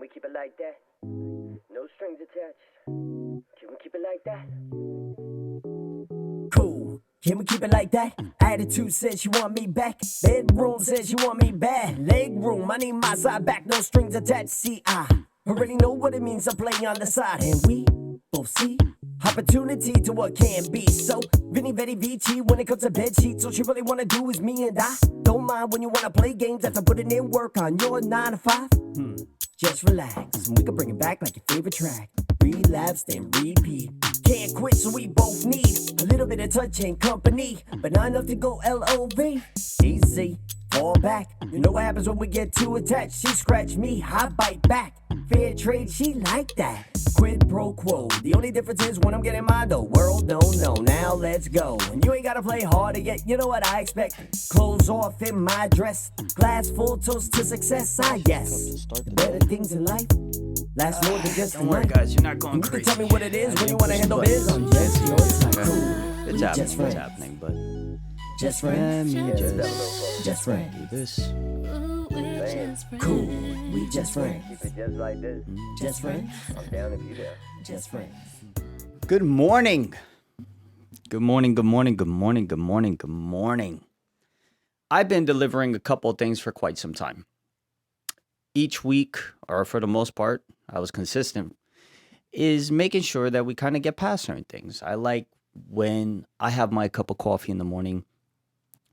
Can we keep it like that? No strings attached. Can we keep it like that? Cool. Can we keep it like that? Attitude says you want me back. Bedroom says you want me bad. Leg room, I need my side back. No strings attached. See, I already know what it means to play on the side. And we both see opportunity to what can be. So, Vinny Vetti Vici when it comes to bed sheets. All she really wanna do is me and I. Don't mind when you wanna play games after putting in work on your 9 to 5. Just relax, and we can bring it back like your favorite track. Relapse, then repeat. Can't quit, so we both need a little bit of touch and company, but not enough to go LOV. Easy, fall back. You know what happens when we get too attached. She scratch me, I bite back. Fair trade, she like that. Quid pro quo. The only difference is when I'm getting mine, the world don't know. Now let's go. And you ain't gotta play hard to get, you know what I expect. Clothes off in my dress. Glass full, toast to success, I guess. The better things in life last more than just a Don't worry, night. guys. You're not going And you can crazy. tell me what it is when you wanna handle biz. I'm just your type. Cool. It's We happening. just friends. It's happening, but Just friends. let me Just friends. do this. Cool. We just friends. Keep it just like this. Just friends. I'm down if you down. Just friends. Good morning. Good morning. Good morning. Good morning. Good morning. Good morning. I've been delivering a couple of things for quite some time. Each week, or for the most part, I was consistent, is making sure that we kind of get past certain things. I like when I have my cup of coffee in the morning,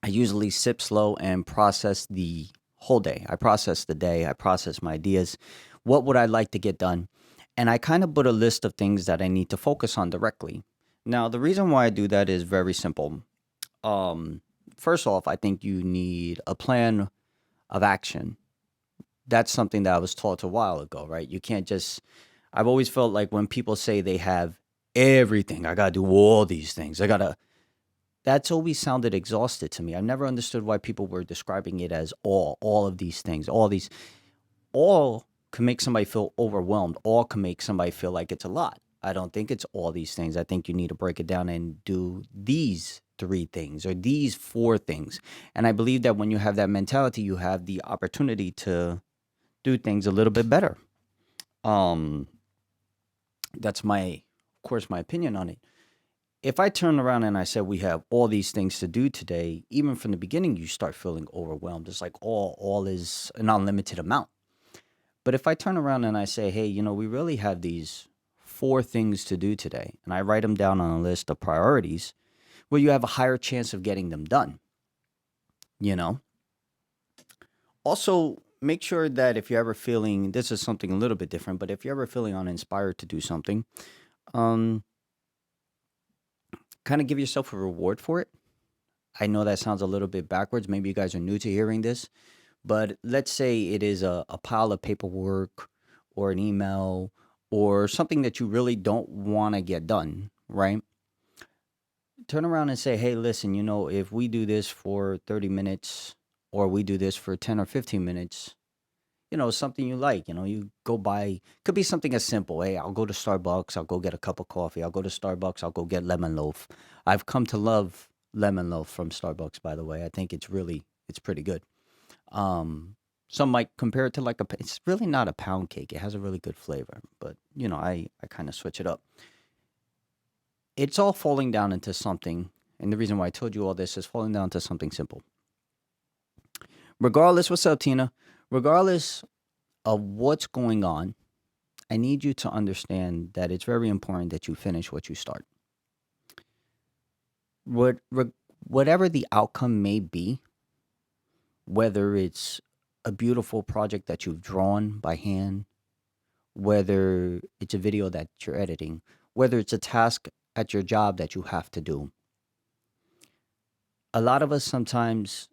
I usually sip slow and process the whole day. I process the day. I process my ideas. What would I like to get done? And I kind of put a list of things that I need to focus on directly. Now, the reason why I do that is very simple. First off, I think you need a plan of action. That's something that I was taught a while ago, right? You can't just, I've always felt like when people say they have everything, I got to do all these things. That's always sounded exhausted to me. I've never understood why people were describing it as all of these things, all can make somebody feel overwhelmed. All can make somebody feel like it's a lot. I don't think it's all these things. I think you need to break it down and do these 3 things or these 4 things. And I believe that when you have that mentality, you have the opportunity to do things a little bit better. That's of course, my opinion on it. If I turn around and I said we have all these things to do today, even from the beginning, you start feeling overwhelmed. It's like all is an unlimited amount. But if I turn around and I say, hey, we really have these 4 things to do today, and I write them down on a list of priorities, well, you have a higher chance of getting them done. Also, make sure that if you're ever feeling, this is something a little bit different, but if you're ever feeling uninspired to do something, kind of give yourself a reward for it. I know that sounds a little bit backwards. Maybe you guys are new to hearing this, but let's say it is a pile of paperwork or an email or something that you really don't want to get done, right? Turn around and say, hey, listen, if we do this for 30 minutes or we do this for 10 or 15 minutes, something you like, you go buy, could be something as simple. Hey, I'll go to Starbucks. I'll go get a cup of coffee. I'll go to Starbucks. I'll go get lemon loaf. I've come to love lemon loaf from Starbucks, by the way. I think it's pretty good. Some might compare it to it's really not a pound cake. It has a really good flavor, but I kind of switch it up. It's all falling down into something. And the reason why I told you all this is falling down to something simple. Regardless, what's up, Tina? Regardless of what's going on, I need you to understand that it's very important that you finish what you start. Whatever the outcome may be, whether it's a beautiful project that you've drawn by hand, whether it's a video that you're editing, whether it's a task at your job that you have to do. A lot of us sometimes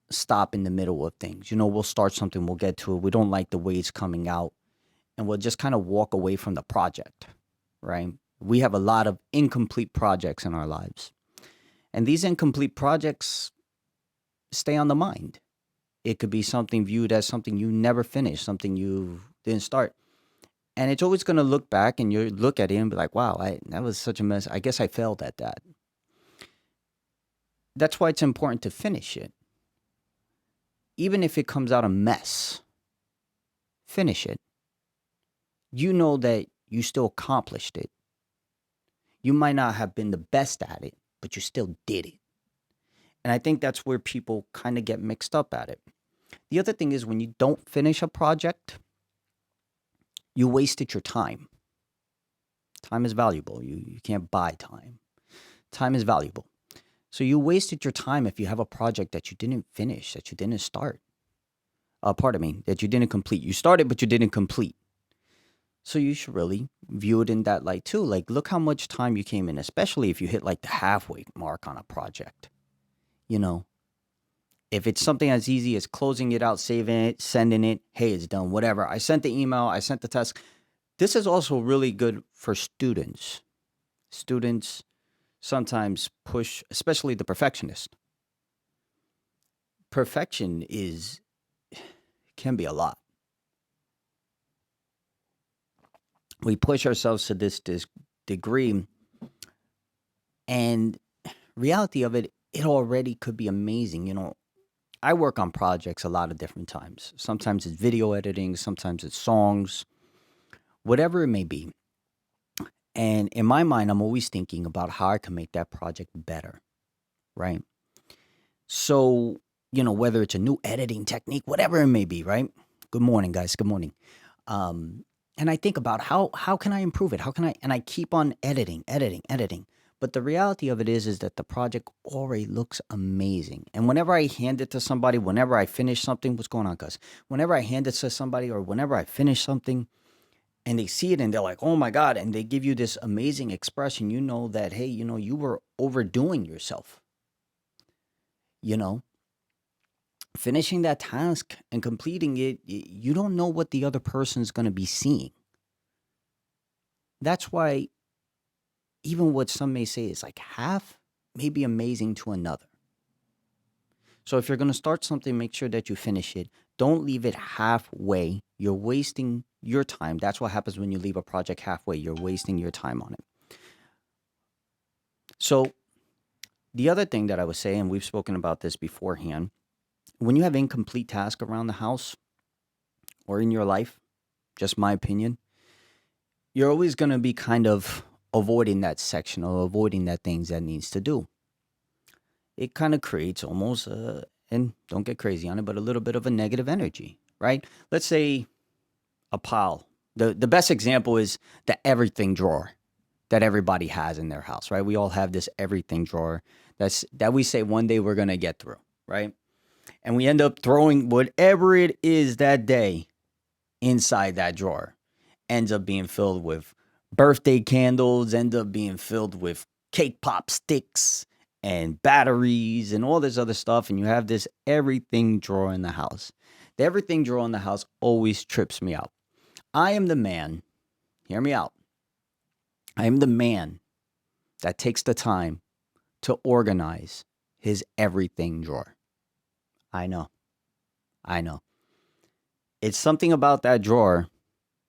stop in the middle of things. We'll start something, we'll get to it. We don't like the way it's coming out, and we'll just kind of walk away from the project, right? We have a lot of incomplete projects in our lives. And these incomplete projects stay on the mind. It could be something viewed as something you never finished, something you didn't start. And it's always going to look back and you look at it and be like, wow, that was such a mess. I guess I failed at that. That's why it's important to finish it. Even if it comes out a mess, finish it. you know that you still accomplished it. You might not have been the best at it, but you still did it. And I think that's where people kind of get mixed up at it. The other thing is when you don't finish a project, you wasted your time. Time is valuable. You can't buy time. Time is valuable. So you wasted your time if you have a project that you didn't finish, that you didn't start. That you didn't complete. You started, but you didn't complete. So you should really view it in that light too. Like, look how much time you came in, especially if you hit like the halfway mark on a project. You know, if it's something as easy as closing it out, saving it, sending it, hey, it's done, whatever. I sent the email, I sent the task. This is also really good for students. Students sometimes push, especially the perfectionist. Perfection can be a lot. We push ourselves to this degree, and reality of it already could be amazing. You know, I work on projects a lot of different times. Sometimes it's video editing, sometimes it's songs, whatever it may be. And in my mind, I'm always thinking about how I can make that project better, right? So, you know, whether it's a new editing technique, whatever it may be, right? Good morning, guys. Good morning. And I think about how can I improve it? And I keep on editing. But the reality of it is that the project already looks amazing. And whenever I hand it to somebody, whenever I finish something, what's going on, guys? Whenever I hand it to somebody or whenever I finish something and they see it and they're like, oh my God, and they give you this amazing expression, you know that, hey, you know, you were overdoing yourself. You know, finishing that task and completing it, you don't know what the other person's going to be seeing. That's why even what some may say is like half may be amazing to another. So if you're going to start something, make sure that you finish it. Don't leave it halfway. You're wasting your time. That's what happens when you leave a project halfway. You're wasting your time on it. So the other thing that I would say, and we've spoken about this beforehand, when you have incomplete tasks around the house or in your life, just my opinion, you're always going to be kind of avoiding that section or avoiding that things that needs to do. It kind of creates almost, and don't get crazy on it, but a little bit of a negative energy, right? Let's say a pile. The best example is the everything drawer that everybody has in their house, right? We all have this everything drawer that we say one day we're going to get through, right? And we end up throwing whatever it is that day inside that drawer. Ends up being filled with birthday candles, end up being filled with cake pop sticks and batteries and all this other stuff. And you have this everything drawer in the house. The everything drawer in the house always trips me out. I am the man, hear me out. I am the man that takes the time to organize his everything drawer. I know. It's something about that drawer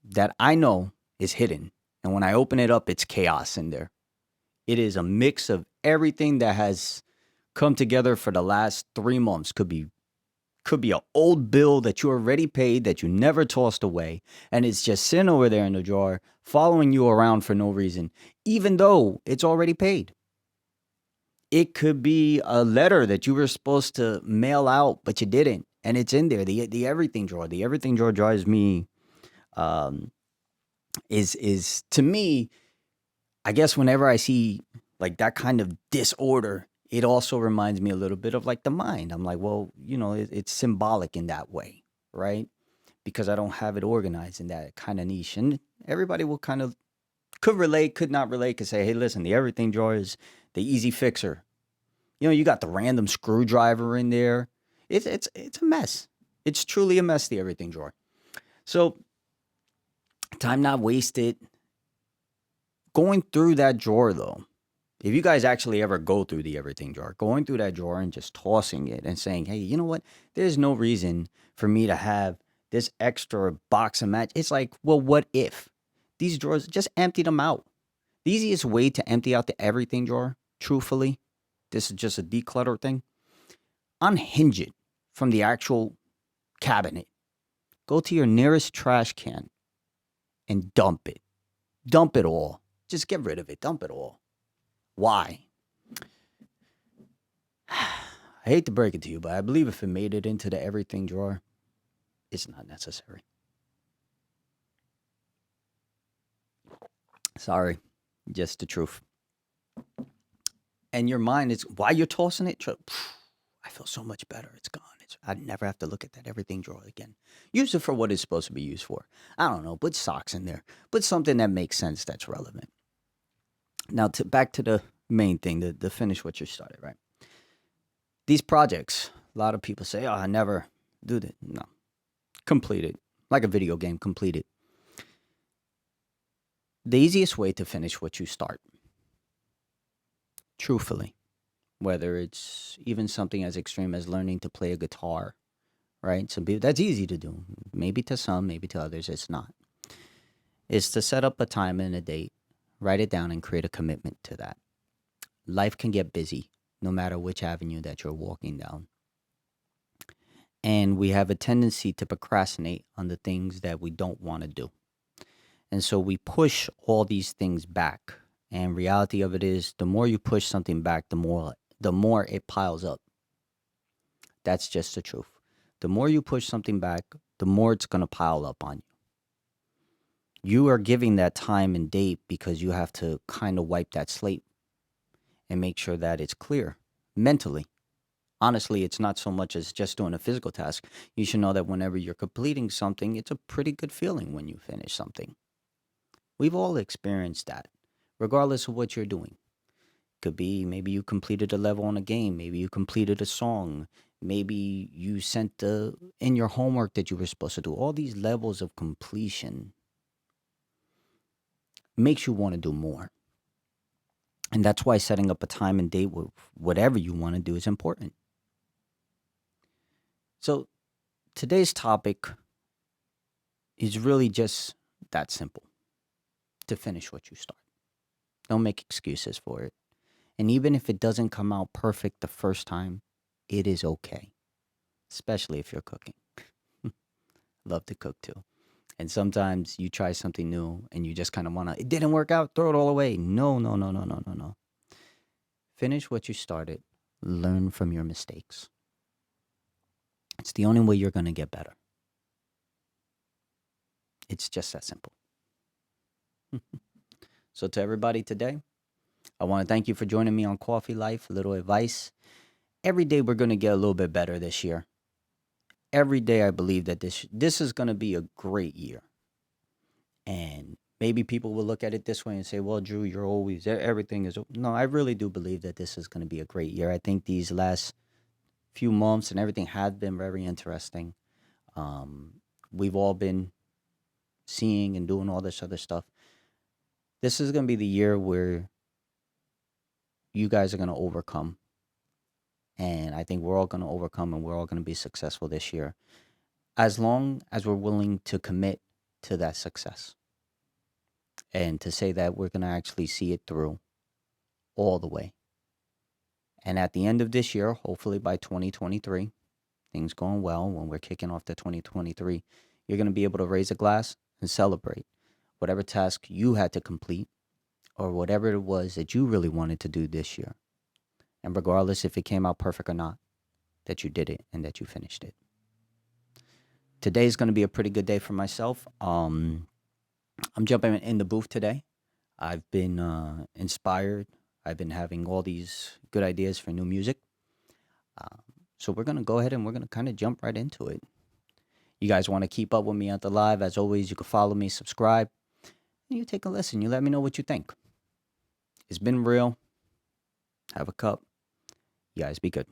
that I know is hidden. And when I open it up, it's chaos in there. It is a mix of everything that has come together for the last 3 months. Could be an old bill that you already paid that you never tossed away. And it's just sitting over there in the drawer, following you around for no reason, even though it's already paid. It could be a letter that you were supposed to mail out, but you didn't. And it's in there, the everything drawer. The everything drawer drives me, is to me, I guess whenever I see like that kind of disorder, it also reminds me a little bit of like the mind. I'm like, well, you know, it's symbolic in that way, right? Because I don't have it organized in that kind of niche. And everybody will kind of could relate, could not relate, could say, hey, listen, the everything drawer is the easy fixer. You know, you got the random screwdriver in there. It's a mess. It's truly a mess, the everything drawer. So time not wasted. Going through that drawer, though, if you guys actually ever go through the everything drawer, going through that drawer and just tossing it and saying, hey, you know what? There's no reason for me to have this extra box of match. It's like, well, what if? These drawers, just empty them out. The easiest way to empty out the everything drawer, truthfully, this is just a declutter thing. Unhinge it from the actual cabinet. Go to your nearest trash can and dump it. Dump it all. Just get rid of it. Dump it all. Why? I hate to break it to you, but I believe if it made it into the everything drawer, it's not necessary. Sorry, just the truth. And your mind is, while you're tossing it, I feel so much better. It's gone. I never have to look at that everything drawer again. Use it for what it's supposed to be used for. I don't know. Put socks in there. Put something that makes sense, that's relevant. Now, back to the main thing, to finish what you started, right? These projects, a lot of people say, oh, I never do that. No. Complete it. Like a video game, complete it. The easiest way to finish what you start, truthfully, whether it's even something as extreme as learning to play a guitar, right? Some people, that's easy to do. Maybe to some, maybe to others, it's not. Is to set up a time and a date, write it down, and create a commitment to that. Life can get busy, no matter which avenue that you're walking down. And we have a tendency to procrastinate on the things that we don't want to do. And so we push all these things back. And reality of it is, the more you push something back, the more it piles up. That's just the truth. The more you push something back, the more it's going to pile up on you. You are giving that time and date because you have to kind of wipe that slate and make sure that it's clear mentally. Honestly, it's not so much as just doing a physical task. You should know that whenever you're completing something, it's a pretty good feeling when you finish something. We've all experienced that, regardless of what you're doing. Could be maybe you completed a level on a game. Maybe you completed a song. Maybe you sent in your homework that you were supposed to do. All these levels of completion makes you want to do more. And that's why setting up a time and date with whatever you want to do is important. So today's topic is really just that simple. To finish what you start. Don't make excuses for it. And even if it doesn't come out perfect the first time, it is okay. Especially if you're cooking. Love to cook too. And sometimes you try something new and you just kind of want to, it didn't work out, throw it all away. No. Finish what you started. Learn from your mistakes. It's the only way you're going to get better. It's just that simple. So to everybody today, I want to thank you for joining me on Coffee Life, a little advice. Every day we're going to get a little bit better this year. Every day I believe that this is going to be a great year. And maybe people will look at it this way and say, well, Drew, you're always, everything is. No, I really do believe that this is going to be a great year. I think these last few months and everything have been very interesting. We've all been seeing and doing all this other stuff. This is going to be the year where you guys are going to overcome. And I think we're all going to overcome and we're all going to be successful this year. As long as we're willing to commit to that success. And to say that we're going to actually see it through all the way. And at the end of this year, hopefully by 2023, things going well, when we're kicking off the 2023, you're going to be able to raise a glass and celebrate whatever task you had to complete or whatever it was that you really wanted to do this year. And regardless if it came out perfect or not, that you did it and that you finished it. Today's going to be a pretty good day for myself. I'm jumping in the booth today. I've been inspired. I've been having all these good ideas for new music. So we're going to go ahead and we're going to kind of jump right into it. You guys want to keep up with me at the live. As always, you can follow me, subscribe. And you take a listen. You let me know what you think. It's been real. Have a cup. You guys be good.